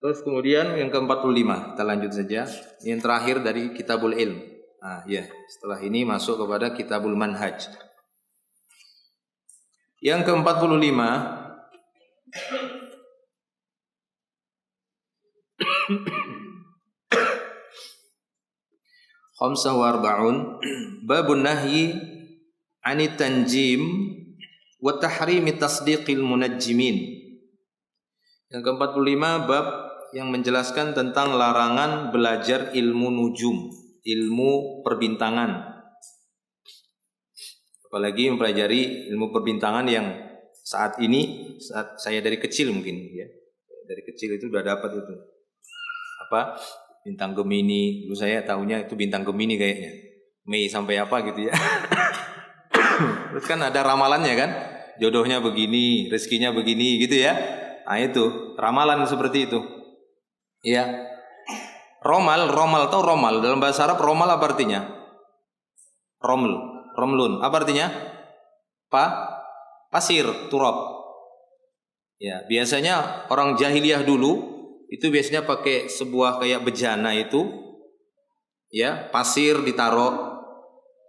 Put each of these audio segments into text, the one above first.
Terus kemudian yang ke-45, kita lanjut saja. Yang terakhir dari Kitabul Ilm. Ya, setelah ini masuk kepada Kitabul Manhaj. Yang ke-45 khamsah wa arba'un babun nahyi 'anit tanjim wa tahrimi tasdiqil munajjimin. Yang ke-45 bab yang menjelaskan tentang larangan belajar ilmu nujum, ilmu perbintangan. Apalagi mempelajari ilmu perbintangan yang saat ini, saat saya dari kecil mungkin ya. Dari kecil itu udah dapat itu. Apa? Bintang Gemini. Dulu saya tahunya itu bintang Gemini kayaknya. Mei sampai apa gitu ya. Terus kan ada ramalannya kan? Jodohnya begini, rezekinya begini gitu ya. Nah itu, ramalan seperti itu. Iya. Romal atau romal. Dalam bahasa Arab romal apa artinya? Romlun. Apa artinya? Pasir, turab. Ya, biasanya orang jahiliyah dulu itu biasanya pakai sebuah kayak bejana itu, ya, pasir ditaruh,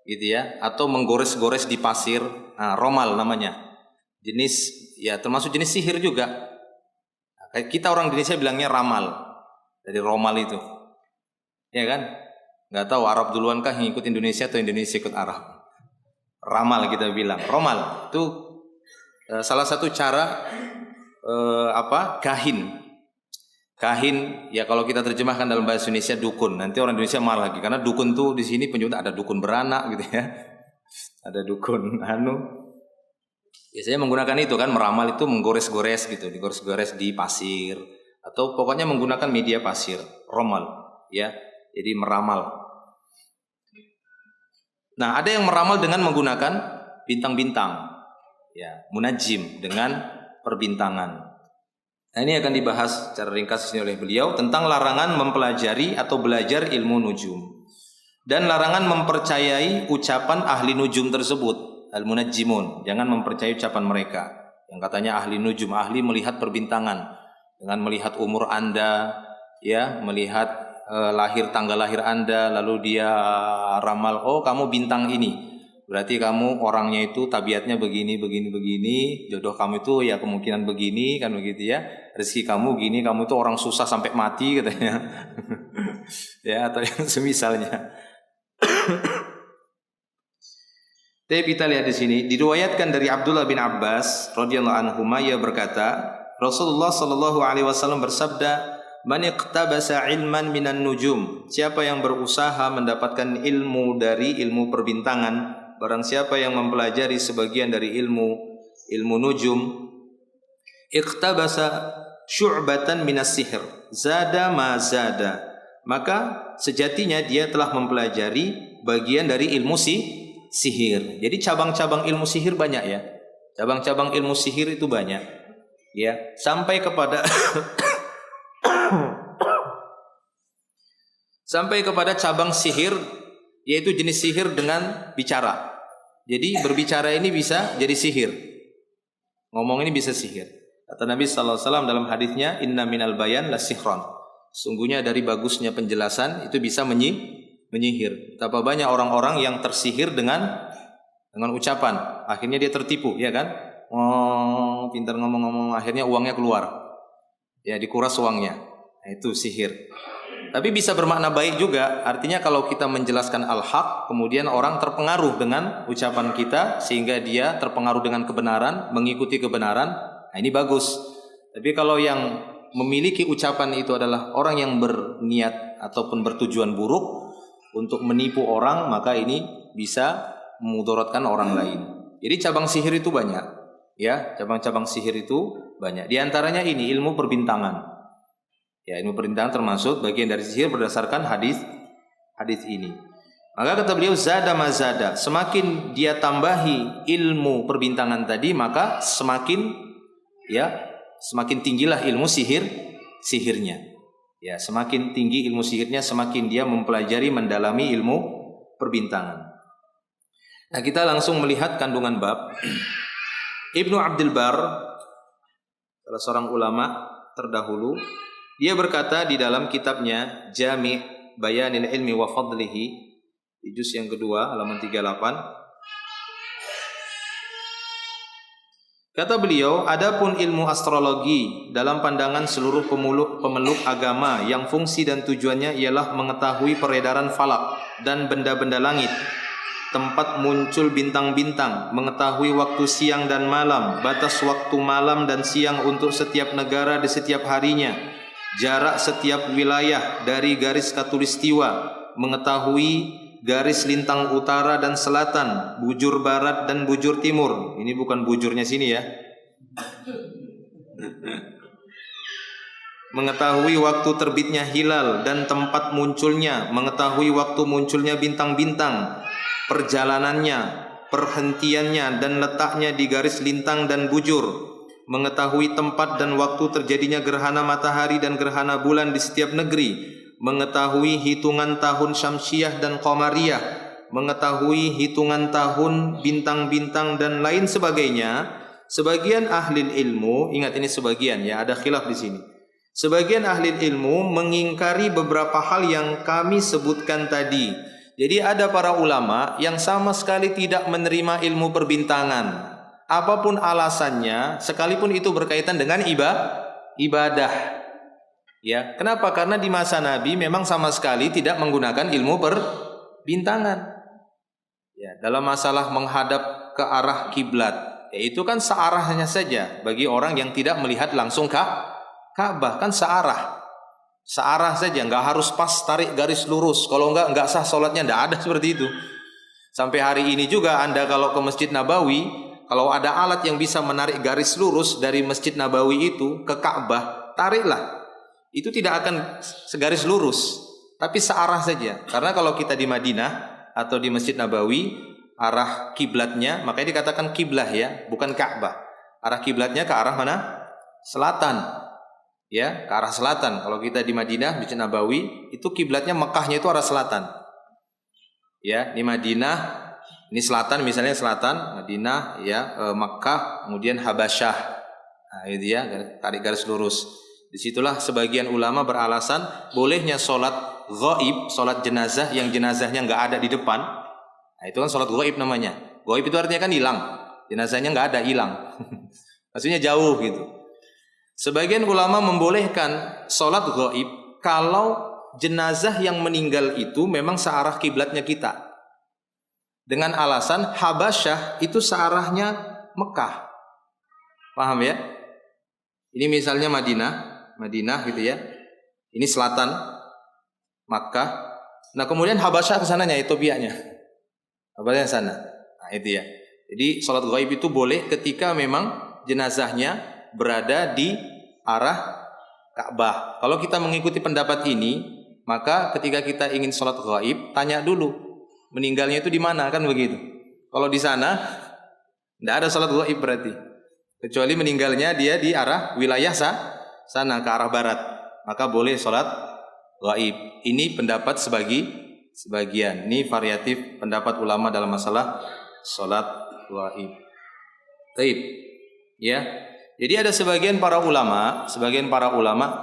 gitu ya, atau menggores-gores di pasir. Nah, romal namanya. Jenis, ya termasuk jenis sihir juga. Nah, kita orang Indonesia bilangnya ramal. Dari romal itu, ya kan? Nggak tahu Arab duluan kah yang ikut Indonesia atau Indonesia ikut Arab. Ramal kita bilang. Romal itu salah satu cara kahin ya, kalau kita terjemahkan dalam bahasa Indonesia dukun. Nanti orang Indonesia marah lagi karena dukun tuh di sini penyebutan ada dukun beranak gitu ya. Ada dukun biasanya menggunakan itu kan, meramal itu menggores-gores gitu, digores-gores di pasir atau pokoknya menggunakan media pasir, romal ya. Jadi meramal. Nah, ada yang meramal dengan menggunakan bintang-bintang. Ya, munajim dengan perbintangan. Nah, ini akan dibahas secara ringkas oleh beliau tentang larangan mempelajari atau belajar ilmu nujum dan larangan mempercayai ucapan ahli nujum tersebut, al-munajjimun. Jangan mempercayai ucapan mereka yang katanya ahli nujum, ahli melihat perbintangan dengan melihat umur Anda, ya, melihat tanggal lahir Anda, lalu dia ramal, oh kamu bintang ini, berarti kamu orangnya itu tabiatnya begini, jodoh kamu itu ya kemungkinan begini, kan begitu ya, rezeki kamu gini, kamu itu orang susah sampai mati katanya. Ya, atau yang semisalnya. Tapi kita lihat di sini, diriwayatkan dari Abdullah bin Abbas radhiyallahu anhu, ia berkata, Rasulullah sallallahu alaihi wasallam bersabda, "Man iqtabasa ilman minan nujum." Siapa yang berusaha mendapatkan ilmu dari ilmu perbintangan, barang siapa yang mempelajari sebagian dari ilmu nujum, iqtabasa syu'batan minas sihr, zada ma zada. Maka sejatinya dia telah mempelajari bagian dari ilmu sihir. Jadi cabang-cabang ilmu sihir banyak ya. Cabang-cabang ilmu sihir itu banyak. Ya, sampai kepada cabang sihir, yaitu jenis sihir dengan bicara. Jadi berbicara ini bisa jadi sihir. Ngomong ini bisa sihir. Kata Nabi sallallahu alaihi wasallam dalam hadisnya, "Inna minal bayan la sihran." Sungguhnya dari bagusnya penjelasan itu bisa menyihir. Betapa banyak orang-orang yang tersihir dengan ucapan, akhirnya dia tertipu, ya kan? Oh, pintar ngomong-ngomong, akhirnya uangnya keluar. Ya, dikuras uangnya. Nah, itu sihir. Tapi bisa bermakna baik juga. Artinya kalau kita menjelaskan al-haq, kemudian orang terpengaruh dengan ucapan kita sehingga dia terpengaruh dengan kebenaran, mengikuti kebenaran. Nah, ini bagus. Tapi kalau yang memiliki ucapan itu adalah orang yang berniat ataupun bertujuan buruk untuk menipu orang, maka ini bisa memudaratkan orang lain. Jadi cabang sihir itu banyak. Ya, cabang-cabang sihir itu banyak. Di antaranya ini ilmu perbintangan. Ya, ilmu perbintangan termasuk bagian dari sihir berdasarkan hadis ini. Maka kata beliau, zada mazada, semakin dia tambahi ilmu perbintangan tadi, maka semakin tinggilah ilmu sihirnya. Ya, semakin tinggi ilmu sihirnya, semakin dia mempelajari, mendalami ilmu perbintangan. Nah, kita langsung melihat kandungan bab. Ibnu Abdul Bar, salah seorang ulama terdahulu, Dia berkata di dalam kitabnya Jami' Bayanil Ilmi wa Fadlihi di juz yang kedua halaman 38. Kata beliau, adapun ilmu astrologi dalam pandangan seluruh pemeluk agama yang fungsi dan tujuannya ialah mengetahui peredaran falak dan benda-benda langit, tempat muncul bintang-bintang, mengetahui waktu siang dan malam, batas waktu malam dan siang untuk setiap negara di setiap harinya, jarak setiap wilayah dari garis khatulistiwa, mengetahui garis lintang utara dan selatan, bujur barat dan bujur timur. Ini bukan bujurnya sini ya. Mengetahui waktu terbitnya hilal dan tempat munculnya, mengetahui waktu munculnya bintang-bintang, perjalanannya, perhentiannya dan letaknya di garis lintang dan bujur, mengetahui tempat dan waktu terjadinya gerhana matahari dan gerhana bulan di setiap negeri, mengetahui hitungan tahun syamsiah dan qamariyah, mengetahui hitungan tahun bintang-bintang dan lain sebagainya. Sebagian ahli ilmu, ingat ini sebagian ya, ada khilaf di sini. Sebagian ahli ilmu mengingkari beberapa hal yang kami sebutkan tadi. Jadi ada para ulama yang sama sekali tidak menerima ilmu perbintangan. Apapun alasannya, sekalipun itu berkaitan dengan ibadah. Ya, kenapa? Karena di masa Nabi memang sama sekali tidak menggunakan ilmu perbintangan. Ya, dalam masalah menghadap ke arah kiblat, yaitu kan searahnya saja bagi orang yang tidak melihat langsung Ka'bah, kan searah saja, nggak harus pas tarik garis lurus. Kalau nggak sah sholatnya, nggak ada seperti itu. Sampai hari ini juga Anda kalau ke Masjid Nabawi, kalau ada alat yang bisa menarik garis lurus dari Masjid Nabawi itu ke Ka'bah, tariklah. Itu tidak akan segaris lurus, tapi searah saja. Karena kalau kita di Madinah atau di Masjid Nabawi, arah kiblatnya, makanya dikatakan kiblah ya, bukan Ka'bah. Arah kiblatnya ke arah mana? Selatan. Ya, ke arah selatan. Kalau kita di Madinah, Masjid Nabawi, itu kiblatnya Mekahnya itu arah selatan. Ya, di Madinah ini selatan, misalnya selatan, Madinah ya, Mekah, kemudian Habasyah. Nah, itu ya, tarik garis lurus. Disitulah sebagian ulama beralasan bolehnya sholat ghaib, sholat jenazah yang jenazahnya nggak ada di depan. Nah, itu kan sholat ghaib namanya. Ghaib itu artinya kan hilang, jenazahnya nggak ada, hilang. Maksudnya jauh gitu. Sebagian ulama membolehkan sholat ghaib kalau jenazah yang meninggal itu memang searah kiblatnya kita. Dengan alasan Habasyah itu searahnya Mekah. Paham ya? Ini misalnya Madinah gitu ya. Ini selatan Makkah. Nah, kemudian Habasyah ke sananya, Etiopianya. Habasyah ke sana. Nah, itu ya. Jadi salat ghaib itu boleh ketika memang jenazahnya berada di arah Ka'bah. Kalau kita mengikuti pendapat ini, maka ketika kita ingin salat ghaib, tanya dulu meninggalnya itu di mana, kan begitu. Kalau di sana tidak ada salat ghaib berarti. Kecuali meninggalnya dia di arah wilayah sana ke arah barat, maka boleh sholat ghaib. Ini pendapat sebagian. Ini variatif pendapat ulama dalam masalah sholat ghaib. Baik, ya. Jadi ada sebagian para ulama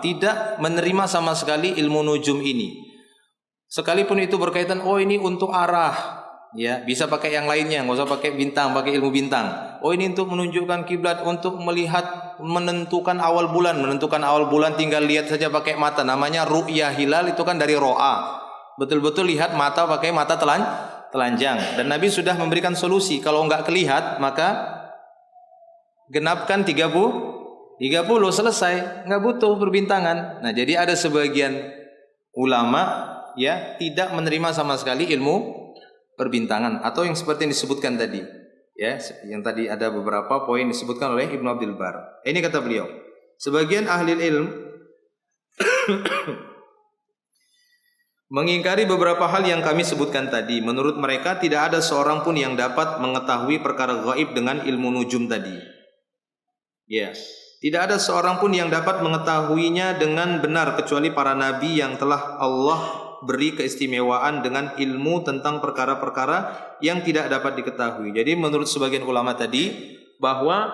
tidak menerima sama sekali ilmu nujum ini. Sekalipun itu berkaitan, oh ini untuk arah, ya bisa pakai yang lainnya, nggak usah pakai bintang, pakai ilmu bintang. Oh ini untuk menunjukkan kiblat, untuk melihat, menentukan awal bulan tinggal lihat saja pakai mata, namanya ru'yah hilal, itu kan dari ro'a, betul-betul lihat mata pakai mata telanjang. Dan Nabi sudah memberikan solusi, kalau nggak kelihat maka genapkan 30 selesai, nggak butuh perbintangan. Nah, jadi ada sebagian ulama ya tidak menerima sama sekali ilmu perbintangan, atau yang seperti yang disebutkan tadi ya, yang tadi ada beberapa poin disebutkan oleh Ibnu Abdul Bar. Ini kata beliau, sebagian ahli ilmu mengingkari beberapa hal yang kami sebutkan tadi. Menurut mereka tidak ada seorang pun yang dapat mengetahui perkara gaib dengan ilmu nujum tadi. Ya, tidak ada seorang pun yang dapat mengetahuinya dengan benar kecuali para nabi yang telah Allah beri keistimewaan dengan ilmu tentang perkara-perkara yang tidak dapat diketahui. Jadi menurut sebagian ulama tadi, bahwa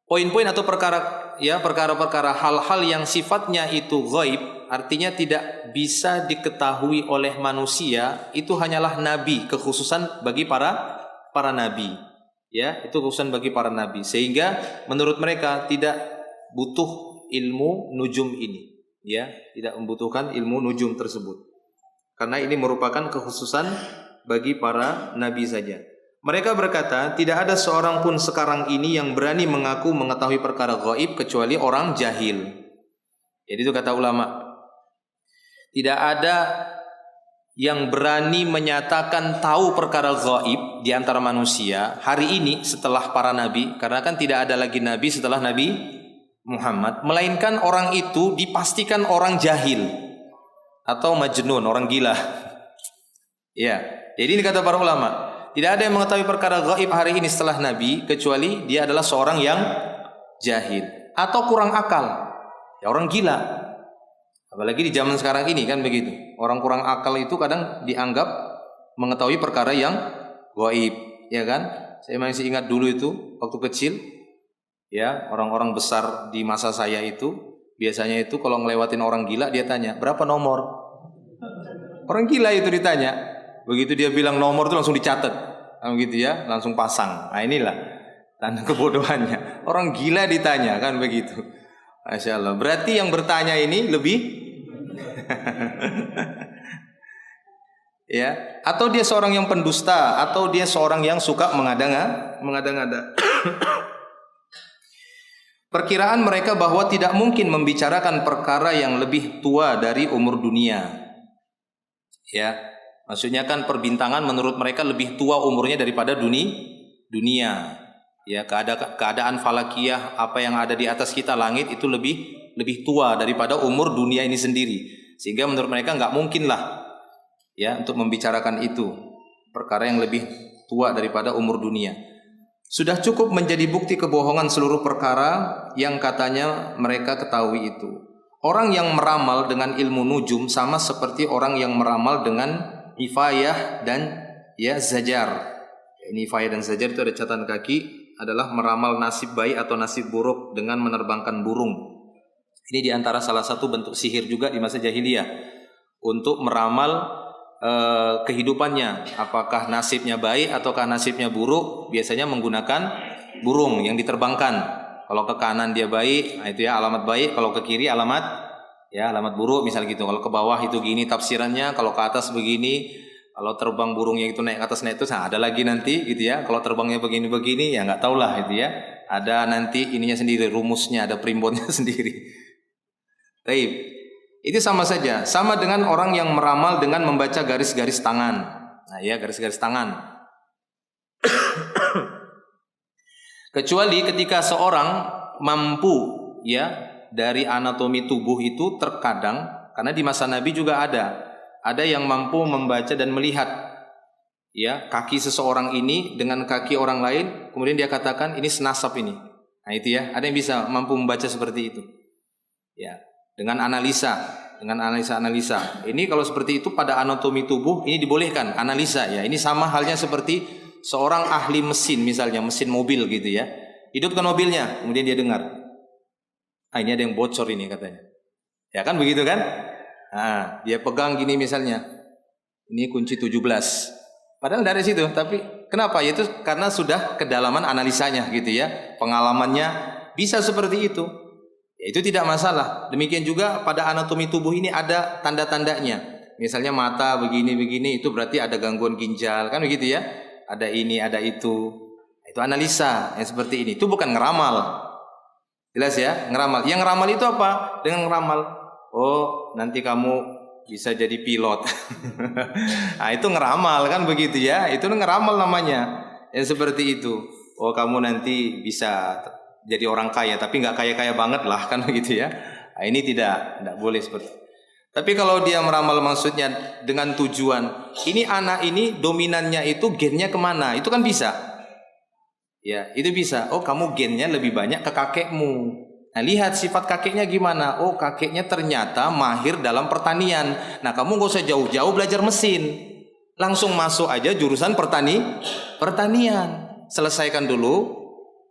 poin-poin atau perkara ya perkara-perkara hal-hal yang sifatnya itu ghaib, artinya tidak bisa diketahui oleh manusia, itu hanyalah nabi, kekhususan bagi para nabi. Ya, itu kekhususan bagi para nabi. Sehingga menurut mereka tidak butuh ilmu nujum ini. Ya, tidak membutuhkan ilmu nujum tersebut. Karena ini merupakan kekhususan bagi para nabi saja. Mereka berkata, tidak ada seorang pun sekarang ini yang berani mengaku mengetahui perkara gaib kecuali orang jahil. Jadi itu kata ulama. Tidak ada yang berani menyatakan tahu perkara gaib di antara manusia hari ini setelah para nabi, karena kan tidak ada lagi nabi setelah Nabi Muhammad, melainkan orang itu dipastikan orang jahil atau majnun, orang gila. Ya, jadi ini kata para ulama. Tidak ada yang mengetahui perkara gaib hari ini setelah Nabi kecuali dia adalah seorang yang jahil atau kurang akal, ya orang gila. Apalagi di zaman sekarang ini kan begitu. Orang kurang akal itu kadang dianggap mengetahui perkara yang gaib, ya kan? Saya masih ingat dulu itu waktu kecil, ya orang-orang besar di masa saya itu biasanya itu kalau ngelewatin orang gila dia tanya berapa nomor. Orang gila itu ditanya. Begitu dia bilang nomor itu langsung dicatat, gitu ya, langsung pasang. Nah inilah tanda kebodohannya. Orang gila ditanya kan begitu. Masya Allah. Berarti yang bertanya ini lebih, ya, atau dia seorang yang pendusta, atau dia seorang yang suka mengada-ngada. Perkiraan mereka bahwa tidak mungkin membicarakan perkara yang lebih tua dari umur dunia. Ya. Maksudnya kan perbintangan menurut mereka lebih tua umurnya daripada dunia. Ya, keadaan falakiyah apa yang ada di atas kita langit itu lebih tua daripada umur dunia ini sendiri. Sehingga menurut mereka nggak mungkin lah ya untuk membicarakan itu, perkara yang lebih tua daripada umur dunia. Sudah cukup menjadi bukti kebohongan seluruh perkara yang katanya mereka ketahui itu. Orang yang meramal dengan ilmu nujum sama seperti orang yang meramal dengan ifayah dan ya zajar. Ini ifayah dan zajar itu ada catatan kaki, adalah meramal nasib baik atau nasib buruk dengan menerbangkan burung. Ini diantara salah satu bentuk sihir juga di masa jahiliyah untuk meramal kehidupannya, apakah nasibnya baik ataukah nasibnya buruk. Biasanya menggunakan burung yang diterbangkan. Kalau ke kanan dia baik, nah itu ya alamat baik. Kalau ke kiri alamat buruk misal gitu. Kalau ke bawah itu gini tafsirannya, kalau ke atas begini. Kalau terbang burungnya itu naik ke atas naik itu, nah ada lagi nanti gitu ya. Kalau terbangnya begini-begini ya nggak tahulah gitu ya. Ada nanti ininya sendiri, rumusnya, ada primbonnya sendiri. Taib. Itu sama saja, sama dengan orang yang meramal dengan membaca garis-garis tangan. Nah ya, garis-garis tangan. Kecuali ketika seorang mampu ya dari anatomi tubuh itu terkadang, karena di masa Nabi juga ada yang mampu membaca dan melihat ya kaki seseorang ini dengan kaki orang lain, kemudian dia katakan ini senasab ini. Nah itu ya, ada yang bisa mampu membaca seperti itu. Ya, dengan analisa. Ini kalau seperti itu pada anatomi tubuh ini dibolehkan analisa ya. Ini sama halnya seperti seorang ahli mesin, misalnya mesin mobil gitu ya. Hidupkan mobilnya, kemudian dia dengar. Ini ada yang bocor ini katanya. Ya kan begitu kan? Nah, dia pegang gini misalnya. Ini kunci 17. Padahal dari situ, tapi kenapa? Yaitu karena sudah kedalaman analisanya gitu ya. Pengalamannya bisa seperti itu. Ya, itu tidak masalah. Demikian juga pada anatomi tubuh ini ada tanda-tandanya. Misalnya mata begini-begini itu berarti ada gangguan ginjal, kan begitu ya? Ada ini, ada itu. Itu analisa yang seperti ini. Itu bukan ngeramal. Jelas ya, ngeramal. Yang ngeramal itu apa? Dengan ngeramal, oh nanti kamu bisa jadi pilot. Nah itu ngeramal kan begitu ya. Itu ngeramal namanya. Yang seperti itu. Oh kamu nanti bisa jadi orang kaya, tapi nggak kaya-kaya banget lah kan begitu ya. Nah, ini tidak boleh seperti itu. Tapi kalau dia meramal maksudnya dengan tujuan, ini anak ini dominannya itu gennya kemana? Itu kan bisa. Ya, itu bisa. Oh, kamu gennya lebih banyak ke kakekmu. Nah, lihat sifat kakeknya gimana. Oh, kakeknya ternyata mahir dalam pertanian. Nah, kamu gak usah jauh-jauh belajar mesin. Langsung masuk aja jurusan pertanian. Selesaikan dulu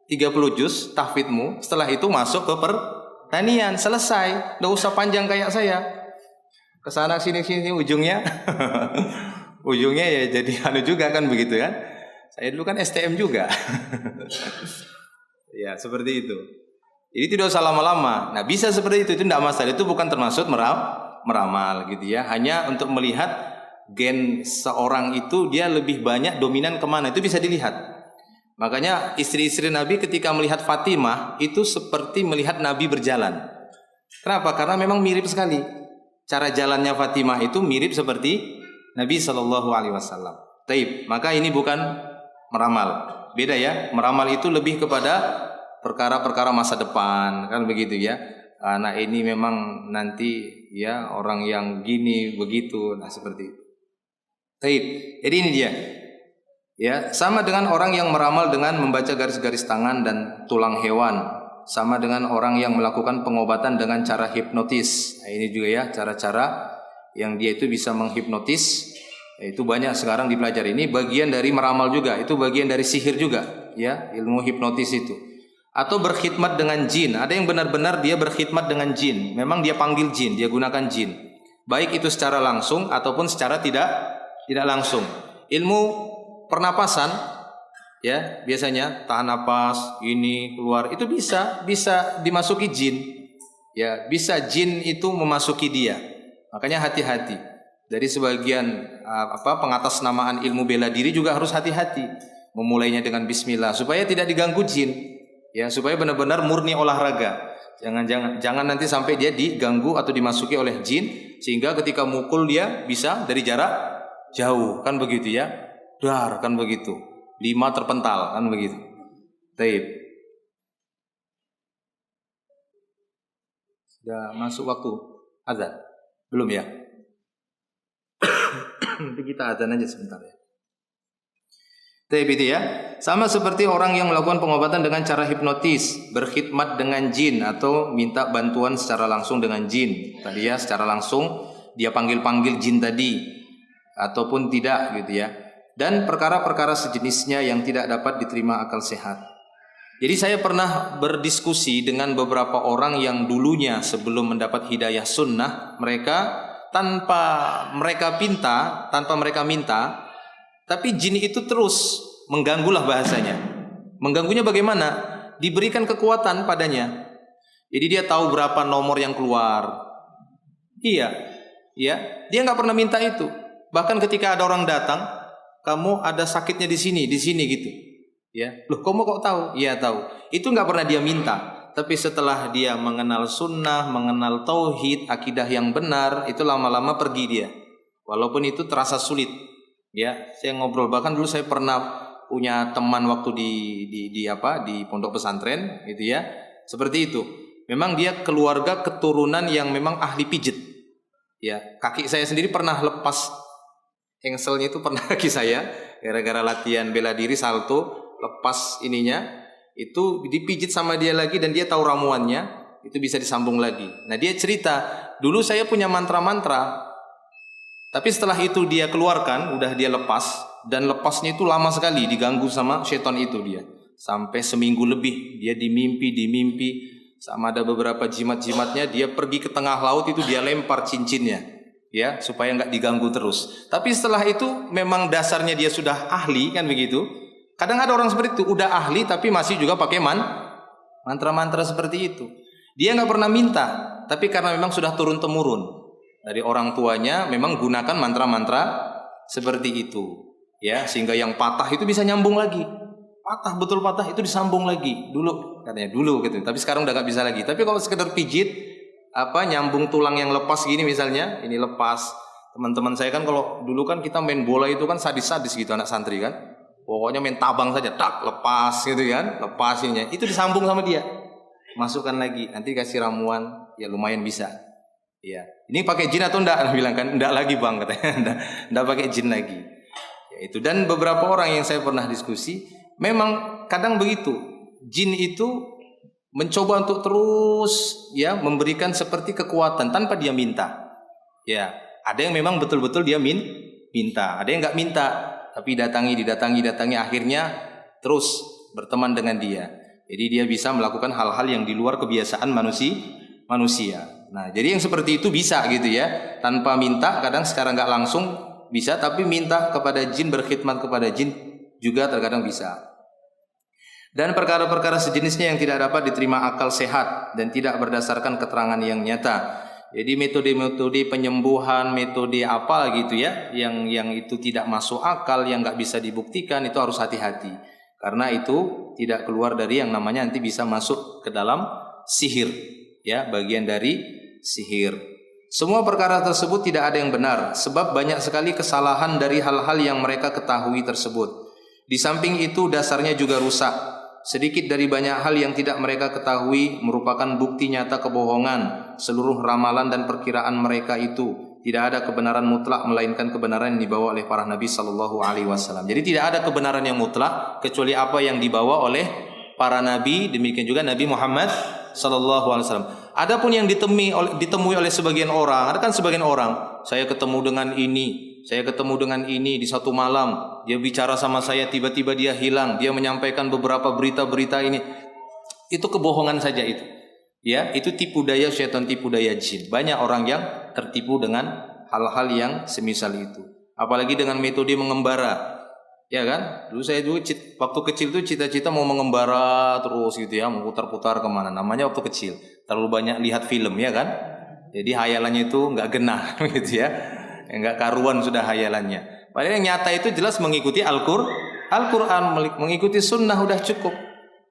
30 juz tahfidmu, setelah itu masuk ke pertanian, selesai. Nggak usah panjang kayak saya. Kesana sini ujungnya ujungnya ya jadi anu juga kan begitu kan. Saya dulu kan STM juga. Ya seperti itu. Jadi tidak usah lama-lama. Nah bisa seperti itu tidak masalah. Itu bukan termasuk meramal gitu ya. Hanya untuk melihat gen seorang itu dia lebih banyak dominan kemana, itu bisa dilihat. Makanya istri-istri Nabi ketika melihat Fatimah itu seperti melihat Nabi berjalan. Kenapa? Karena memang mirip sekali. Cara jalannya Fatimah itu mirip seperti Nabi SAW. Taib. Maka ini bukan meramal. Beda ya. Meramal itu lebih kepada perkara-perkara masa depan, kan begitu ya. Anak ini memang nanti ya orang yang gini begitu. Nah seperti itu. Taib. Jadi ini dia. Ya, sama dengan orang yang meramal dengan membaca garis-garis tangan dan tulang hewan, sama dengan orang yang melakukan pengobatan dengan cara hipnotis. Nah, ini juga ya cara-cara yang dia itu bisa menghipnotis. Itu banyak sekarang dipelajari. Ini bagian dari meramal juga, itu bagian dari sihir juga, ya, ilmu hipnotis itu. Atau berkhidmat dengan jin. Ada yang benar-benar dia berkhidmat dengan jin. Memang dia panggil jin, dia gunakan jin. Baik itu secara langsung ataupun secara tidak langsung. Ilmu pernapasan ya biasanya tahan napas ini keluar itu bisa dimasuki jin ya, bisa jin itu memasuki dia. Makanya hati-hati dari sebagian pengatasnamaan ilmu bela diri juga harus hati-hati memulainya dengan bismillah supaya tidak diganggu jin ya, supaya benar-benar murni olahraga. Jangan nanti sampai dia diganggu atau dimasuki oleh jin sehingga ketika mukul dia bisa dari jarak jauh, kan begitu ya. Dar kan begitu, 5 terpental kan begitu. Taib. Sudah masuk waktu azan? Belum ya? Nanti kita azan aja sebentar ya. Taib itu ya. Sama seperti orang yang melakukan pengobatan dengan cara hipnotis, berkhidmat dengan jin atau minta bantuan secara langsung dengan jin. Tadi ya secara langsung dia panggil jin tadi ataupun tidak gitu ya. Dan perkara-perkara sejenisnya yang tidak dapat diterima akal sehat. Jadi saya pernah berdiskusi dengan beberapa orang yang dulunya sebelum mendapat hidayah sunnah, mereka tanpa mereka minta, tapi jin itu terus mengganggulah bahasanya. Mengganggunya bagaimana? Diberikan kekuatan padanya. Jadi dia tahu berapa nomor yang keluar. Iya, dia nggak pernah minta itu. Bahkan ketika ada orang datang, kamu ada sakitnya di sini gitu. Ya, loh kamu kok tahu? Iya tahu. Itu nggak pernah dia minta. Tapi setelah dia mengenal sunnah, mengenal tauhid, akidah yang benar, itu lama-lama pergi dia. Walaupun itu terasa sulit. Ya, saya ngobrol bahkan dulu saya pernah punya teman waktu di pondok pesantren, gitu ya. Seperti itu. Memang dia keluarga keturunan yang memang ahli pijit. Ya, kaki saya sendiri pernah lepas. Engselnya itu pernah kaki saya gara-gara latihan bela diri salto, lepas ininya itu dipijit sama dia lagi dan dia tahu ramuannya, itu bisa disambung lagi. Nah dia cerita dulu saya punya mantra-mantra, tapi setelah itu dia keluarkan, udah dia lepas, dan lepasnya itu lama sekali diganggu sama setan itu dia sampai seminggu lebih dia dimimpi sama ada beberapa jimat-jimatnya, dia pergi ke tengah laut itu dia lempar cincinnya. Ya, supaya nggak diganggu terus. Tapi setelah itu memang dasarnya dia sudah ahli kan begitu. Kadang ada orang seperti itu udah ahli tapi masih juga pakai mantra-mantra seperti itu. Dia nggak pernah minta, tapi karena memang sudah turun temurun dari orang tuanya, memang gunakan mantra-mantra seperti itu. Ya, sehingga yang patah itu bisa nyambung lagi. Betul patah itu disambung lagi. Dulu katanya dulu gitu. Tapi sekarang udah nggak bisa lagi. Tapi kalau sekedar pijit nyambung tulang yang lepas gini misalnya, ini lepas. Teman-teman saya kan kalau dulu kan kita main bola itu kan sadis-sadis gitu anak santri kan. Pokoknya main tabang saja, tak lepas gitu kan, lepas ininya. Itu disambung sama dia. Masukkan lagi, nanti kasih ramuan, ya lumayan bisa. Ya. Ini pakai jin atau enggak? Bilang kan enggak lagi Bang katanya. Enggak pakai jin lagi. Ya, itu dan beberapa orang yang saya pernah diskusi, memang kadang begitu. Jin itu mencoba untuk terus ya memberikan seperti kekuatan tanpa dia minta. Ya, ada yang memang betul-betul dia minta, ada yang nggak minta, tapi didatangi akhirnya terus berteman dengan dia. Jadi dia bisa melakukan hal-hal yang di luar kebiasaan manusia. Nah, jadi yang seperti itu bisa gitu ya, tanpa minta. Kadang sekarang nggak langsung bisa, tapi minta kepada jin, berkhidmat kepada jin juga terkadang bisa. Dan perkara-perkara sejenisnya yang tidak dapat diterima akal sehat dan tidak berdasarkan keterangan yang nyata. Jadi metode-metode penyembuhan, metode apa gitu ya, yang itu tidak masuk akal, yang nggak bisa dibuktikan, itu harus hati-hati. Karena itu tidak keluar dari yang namanya nanti bisa masuk ke dalam sihir, ya, bagian dari sihir. Semua perkara tersebut tidak ada yang benar, sebab banyak sekali kesalahan dari hal-hal yang mereka ketahui tersebut. Di samping itu dasarnya juga rusak. Sedikit dari banyak hal yang tidak mereka ketahui merupakan bukti nyata kebohongan. Seluruh ramalan dan perkiraan mereka itu tidak ada kebenaran mutlak melainkan kebenaran yang dibawa oleh para nabi sallallahu alaihi wasallam. Jadi tidak ada kebenaran yang mutlak kecuali apa yang dibawa oleh para nabi, demikian juga Nabi Muhammad sallallahu alaihi wasallam. Adapun yang ditemui oleh sebagian orang, ada kan sebagian orang, saya ketemu dengan ini di satu malam, dia bicara sama saya, tiba-tiba dia hilang, dia menyampaikan beberapa berita-berita ini. Itu kebohongan saja itu. Ya, itu tipu daya syaitan, tipu daya jin. Banyak orang yang tertipu dengan hal-hal yang semisal itu. Apalagi dengan metode mengembara. Ya kan? Dulu saya juga waktu kecil tuh cita-cita mau mengembara terus gitu ya, mau putar-putar kemana. Namanya waktu kecil. Terlalu banyak lihat film ya kan? Jadi hayalannya itu nggak genah gitu ya. Enggak karuan sudah hayalannya. Padahal yang nyata itu jelas mengikuti Al-Quran, mengikuti sunnah udah cukup.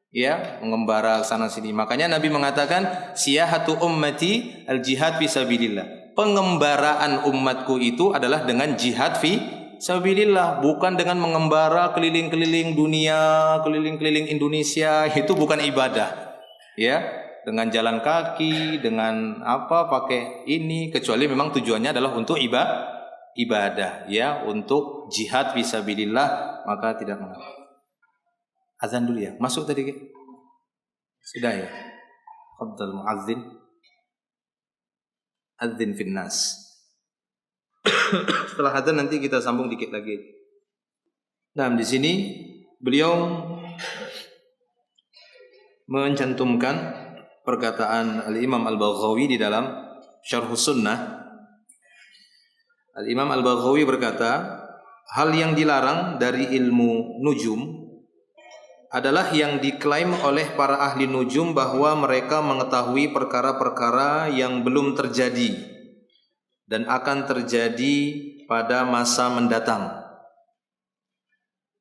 Ya, mengembara sana sini. Makanya Nabi mengatakan, siyahatu ummati al-jihad fi sabilillah. Pengembaraan umatku itu adalah dengan jihad fi sabilillah, bukan dengan mengembara keliling-keliling dunia, keliling-keliling Indonesia. Itu bukan ibadah. Ya, dengan jalan kaki, dengan pakai ini, kecuali memang tujuannya adalah untuk ibadah, ya, untuk jihad fisabilillah, maka tidak mengapa. Azan dulu ya, masuk tadi sudah ya. Fadhal muazzin, adzin finnas. Setelah azan nanti kita sambung dikit lagi. Nah, di sini beliau mencantumkan perkataan Al-Imam Al-Baghawi di dalam Syarh Sunnah. Al-Imam Al-Baghawi berkata, hal yang dilarang dari ilmu nujum adalah yang diklaim oleh para ahli nujum bahwa mereka mengetahui perkara-perkara yang belum terjadi dan akan terjadi pada masa mendatang.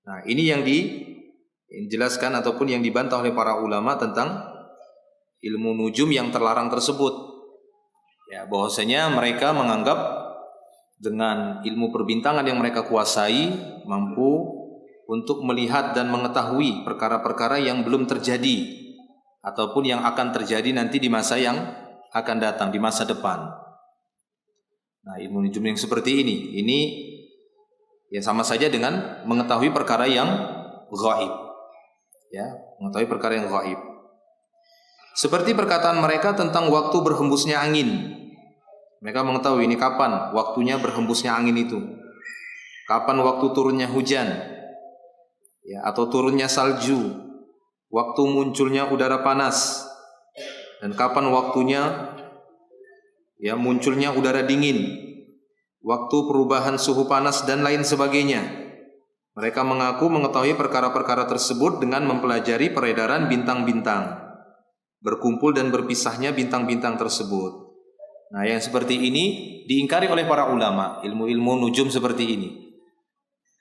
Nah, ini yang dijelaskan ataupun yang dibantah oleh para ulama tentang ilmu nujum yang terlarang tersebut. Ya, bahwasanya mereka menganggap dengan ilmu perbintangan yang mereka kuasai mampu untuk melihat dan mengetahui perkara-perkara yang belum terjadi ataupun yang akan terjadi nanti di masa yang akan datang, di masa depan. Nah, ilmu nujum yang seperti ini ya sama saja dengan mengetahui perkara yang gaib. Ya, mengetahui perkara yang gaib. Seperti perkataan mereka tentang waktu berhembusnya angin. Mereka mengetahui ini kapan waktunya berhembusnya angin itu. Kapan waktu turunnya hujan. Ya, atau turunnya salju. Waktu munculnya udara panas. Dan kapan waktunya ya munculnya udara dingin. Waktu perubahan suhu panas dan lain sebagainya. Mereka mengaku mengetahui perkara-perkara tersebut dengan mempelajari peredaran bintang-bintang, berkumpul dan berpisahnya bintang-bintang tersebut. Nah, yang seperti ini diingkari oleh para ulama, ilmu-ilmu nujum seperti ini.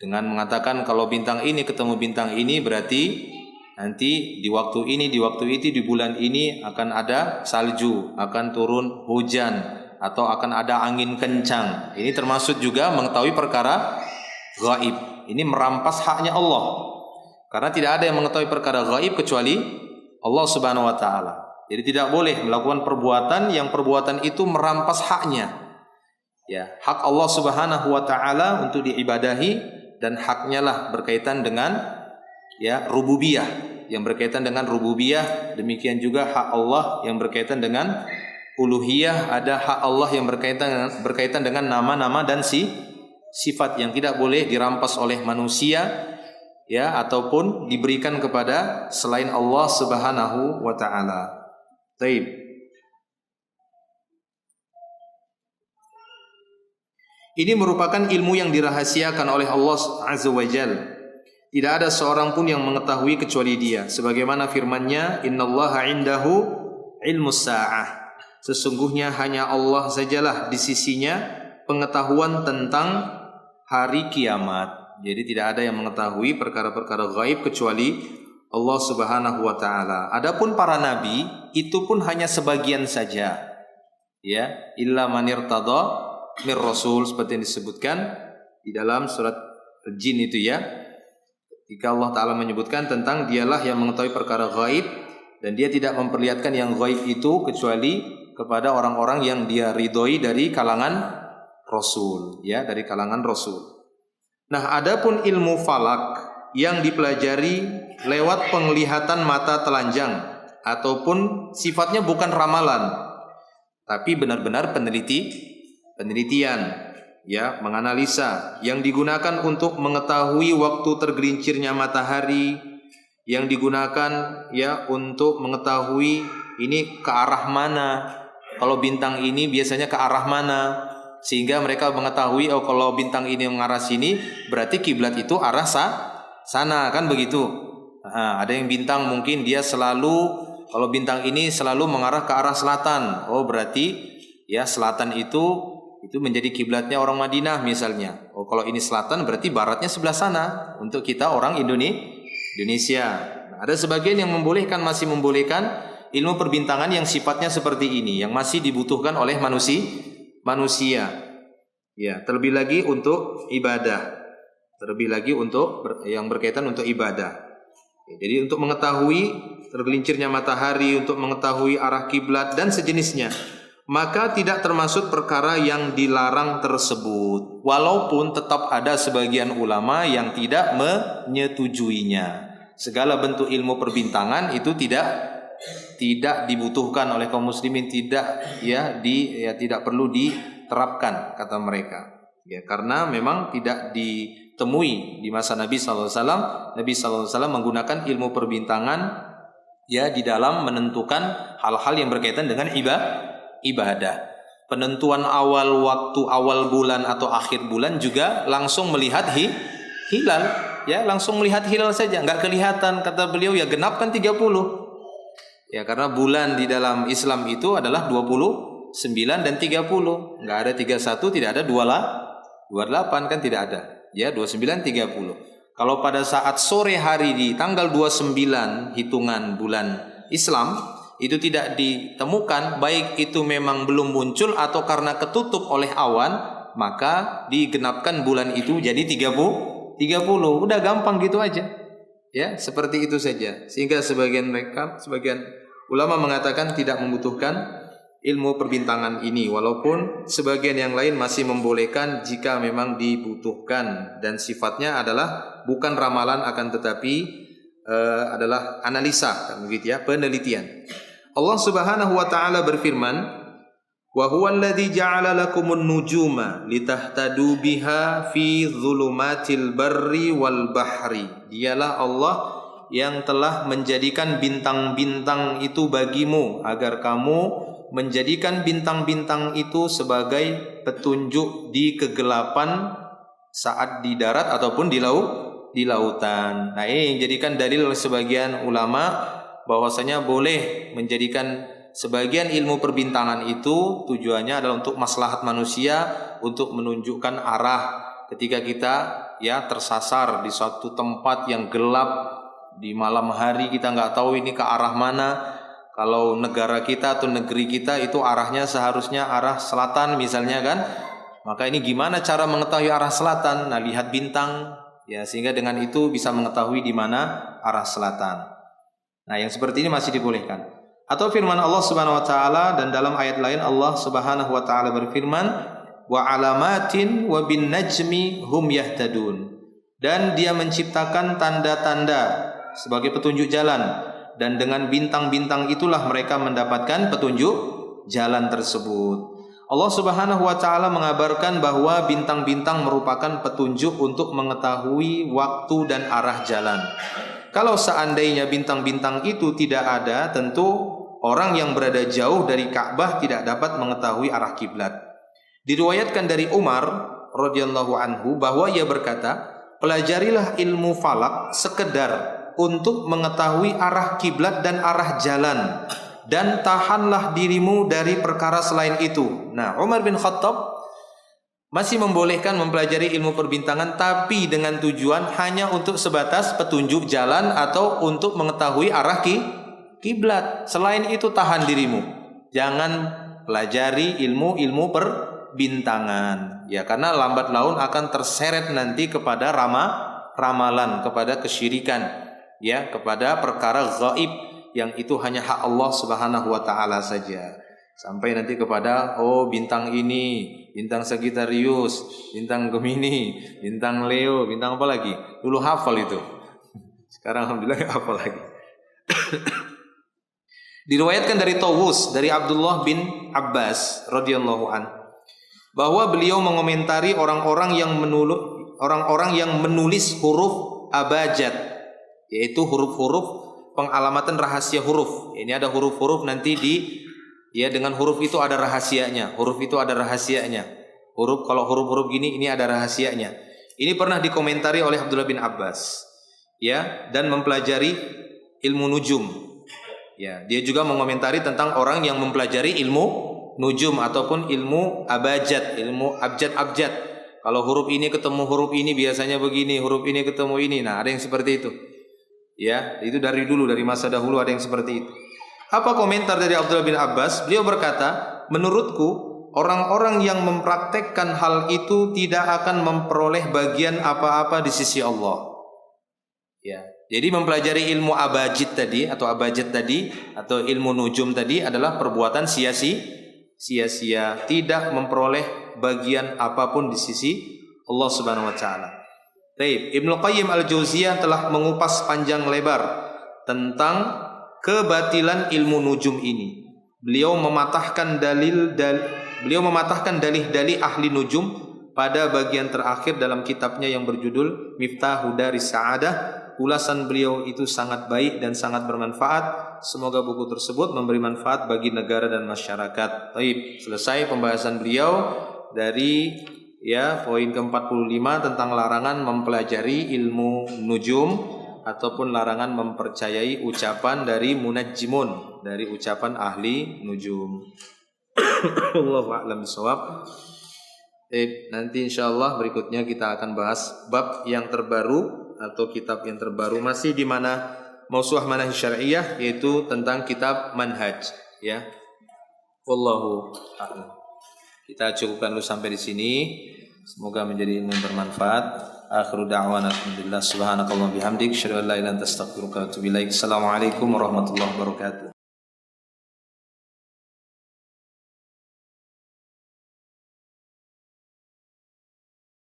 Dengan mengatakan kalau bintang ini ketemu bintang ini berarti nanti di waktu ini, di waktu itu, di bulan ini akan ada salju, akan turun hujan, atau akan ada angin kencang. Ini termasuk juga mengetahui perkara gaib. Ini merampas haknya Allah. Karena tidak ada yang mengetahui perkara gaib kecuali Allah Subhanahu wa taala. Jadi tidak boleh melakukan perbuatan yang perbuatan itu merampas haknya. Ya, hak Allah Subhanahu wa taala untuk diibadahi dan haknya lah berkaitan dengan ya rububiyah, yang berkaitan dengan rububiyah, demikian juga hak Allah yang berkaitan dengan uluhiyah, ada hak Allah yang berkaitan dengan nama-nama dan sifat yang tidak boleh dirampas oleh manusia ya ataupun diberikan kepada selain Allah Subhanahu wa taala. Baik. Ini merupakan ilmu yang dirahasiakan oleh Allah Azza wa Jalla. Tidak ada seorang pun yang mengetahui kecuali Dia. Sebagaimana firman-Nya, "Innallaha 'indahu ilmus sa'ah." Sesungguhnya hanya Allah sajalah di sisinya pengetahuan tentang hari kiamat. Jadi tidak ada yang mengetahui perkara-perkara gaib kecuali Allah Subhanahu wa taala. Adapun para nabi itu pun hanya sebagian saja. Ya, illa man irtada mir rasul, seperti yang disebutkan di dalam surat Jin itu ya. Jika Allah Ta'ala menyebutkan tentang dialah yang mengetahui perkara gaib dan dia tidak memperlihatkan yang gaib itu kecuali kepada orang-orang yang dia ridhoi dari kalangan Rasul, ya, dari kalangan Rasul. Nah, adapun ilmu falak yang dipelajari lewat penglihatan mata telanjang ataupun sifatnya bukan ramalan, tapi benar-benar penelitian, ya, menganalisa, yang digunakan untuk mengetahui waktu tergelincirnya matahari, yang digunakan ya untuk mengetahui ini ke arah mana, kalau bintang ini biasanya ke arah mana, sehingga mereka mengetahui oh kalau bintang ini mengarah sini berarti kiblat itu arah sana, kan begitu. Nah, ada yang bintang mungkin dia selalu, kalau bintang ini selalu mengarah ke arah selatan, oh berarti ya selatan itu menjadi kiblatnya orang Madinah misalnya. Oh kalau ini selatan berarti baratnya sebelah sana untuk kita orang Indonesia. Nah, ada sebagian yang membolehkan, masih membolehkan ilmu perbintangan yang sifatnya seperti ini, yang masih dibutuhkan oleh manusia. Ya, terlebih lagi untuk ibadah. Terlebih lagi untuk yang berkaitan untuk ibadah. Jadi untuk mengetahui tergelincirnya matahari, untuk mengetahui arah kiblat dan sejenisnya, maka tidak termasuk perkara yang dilarang tersebut. Walaupun tetap ada sebagian ulama yang tidak menyetujuinya. Segala bentuk ilmu perbintangan itu tidak dibutuhkan oleh kaum muslimin, tidak perlu diterapkan kata mereka. Ya, karena memang tidak ditemui di masa Nabi sallallahu alaihi wasallam. Nabi sallallahu alaihi wasallam menggunakan ilmu perbintangan ya di dalam menentukan hal-hal yang berkaitan dengan ibadah. Penentuan awal waktu, awal bulan atau akhir bulan juga langsung melihat hilal, ya, langsung melihat hilal saja, enggak kelihatan, kata beliau ya genapkan 30. Ya, karena bulan di dalam Islam itu adalah 29 dan 30. Enggak ada 31, tidak ada 28 kan, tidak ada. Ya, 29 30. Kalau pada saat sore hari di tanggal 29 hitungan bulan Islam itu tidak ditemukan, baik itu memang belum muncul atau karena ketutup oleh awan, maka digenapkan bulan itu jadi 30. Udah gampang gitu aja. Ya, seperti itu saja. Sehingga sebagian ulama mengatakan tidak membutuhkan ilmu perbintangan ini, walaupun sebagian yang lain masih membolehkan jika memang dibutuhkan dan sifatnya adalah bukan ramalan akan tetapi adalah analisa, begitu ya, penelitian. Allah Subhanahu wa taala berfirman, "Wa huwal ladzi ja'ala lakumun nujuma litahtadu biha fi dhulumatil barri wal bahri." Dialah Allah yang telah menjadikan bintang-bintang itu bagimu agar kamu menjadikan bintang-bintang itu sebagai petunjuk di kegelapan saat di darat ataupun di lautan. Nah, ini yang jadikan dalil oleh sebagian ulama bahwasanya boleh menjadikan sebagian ilmu perbintangan itu tujuannya adalah untuk maslahat manusia, untuk menunjukkan arah ketika kita ya tersasar di suatu tempat yang gelap di malam hari, kita nggak tahu ini ke arah mana. Kalau negara kita atau negeri kita itu arahnya seharusnya arah selatan misalnya kan, maka ini gimana cara mengetahui arah selatan? Nah, lihat bintang ya, sehingga dengan itu bisa mengetahui di mana arah selatan. Nah, yang seperti ini masih dibolehkan. Atau firman Allah Subhanahu wa taala, dan dalam ayat lain Allah Subhanahu wa taala berfirman, "Wa alamatin wa bin najmi hum yahtadun." Dan Dia menciptakan tanda-tanda sebagai petunjuk jalan, dan dengan bintang-bintang itulah mereka mendapatkan petunjuk jalan tersebut. Allah Subhanahu wa taala mengabarkan bahwa bintang-bintang merupakan petunjuk untuk mengetahui waktu dan arah jalan. Kalau seandainya bintang-bintang itu tidak ada, tentu orang yang berada jauh dari Ka'bah tidak dapat mengetahui arah kiblat. Diriwayatkan dari Umar radhiyallahu anhu bahwa ia berkata, pelajarilah ilmu falak sekedar untuk mengetahui arah kiblat dan arah jalan, dan tahanlah dirimu dari perkara selain itu. Nah, Umar bin Khattab masih membolehkan mempelajari ilmu perbintangan, tapi dengan tujuan hanya untuk sebatas petunjuk jalan atau untuk mengetahui arah kiblat. Selain itu tahan dirimu. Jangan pelajari ilmu perbintangan. Ya, karena lambat laun akan terseret nanti kepada ramalan, kepada kesyirikan, ya, kepada perkara gaib yang itu hanya hak Allah Subhanahu wa taala saja. Sampai nanti kepada bintang ini, bintang Sagittarius, bintang Gemini, bintang Leo, bintang apa lagi? Dulu hafal itu. Sekarang alhamdulillah enggak hafal lagi. Diriwayatkan dari Tawus dari Abdullah bin Abbas radhiyallahu an bahwa beliau mengomentari orang-orang yang menulis huruf abajad, yaitu huruf-huruf pengalamatan rahasia huruf. Ini ada huruf-huruf nanti dengan huruf itu ada rahasianya. Huruf itu ada rahasianya. Kalau huruf-huruf gini ini ada rahasianya. Ini pernah dikomentari oleh Abdullah bin Abbas. Ya, dan mempelajari ilmu nujum. Ya, dia juga mengomentari tentang orang yang mempelajari ilmu nujum ataupun ilmu abajad, ilmu abjad. Kalau huruf ini ketemu huruf ini biasanya begini, huruf ini ketemu ini. Nah, ada yang seperti itu. Ya, itu dari dulu, dari masa dahulu ada yang seperti itu. Apa komentar dari Abdullah bin Abbas? Beliau berkata, menurutku orang-orang yang mempraktekkan hal itu tidak akan memperoleh bagian apa-apa di sisi Allah. Ya, jadi mempelajari ilmu abajad tadi atau ilmu nujum tadi adalah perbuatan sia-sia, tidak memperoleh bagian apapun di sisi Allah Subhanahu wa taala. Baik, Ibnu Qayyim Al-Jauziyah telah mengupas panjang lebar tentang kebatilan ilmu nujum ini. Beliau mematahkan dalih-dalih ahli nujum pada bagian terakhir dalam kitabnya yang berjudul Miftahu Daris Sa'adah. Ulasan beliau itu sangat baik dan sangat bermanfaat. Semoga buku tersebut memberi manfaat bagi negara dan masyarakat. Baik, selesai pembahasan beliau dari poin ke-45 tentang larangan mempelajari ilmu nujum ataupun larangan mempercayai ucapan dari munajjimun, dari ucapan ahli nujum. Wallahu a'lam bishawab. Nanti insyaallah berikutnya kita akan bahas bab yang terbaru atau kitab yang terbaru masih di mana Mausu'ah Manahij Syar'iyyah, yaitu tentang kitab manhaj, ya. Wallahu a'lam. Kita cukupkan dulu sampai di sini. Semoga menjadi ilmu bermanfaat. Akhiru da'wana alhamdulillah subhanakallah bihamdik asyhadu an la ilaha illa anta astaghfiruka wa atubu ilaik. Assalamualaikum warahmatullahi wabarakatuh.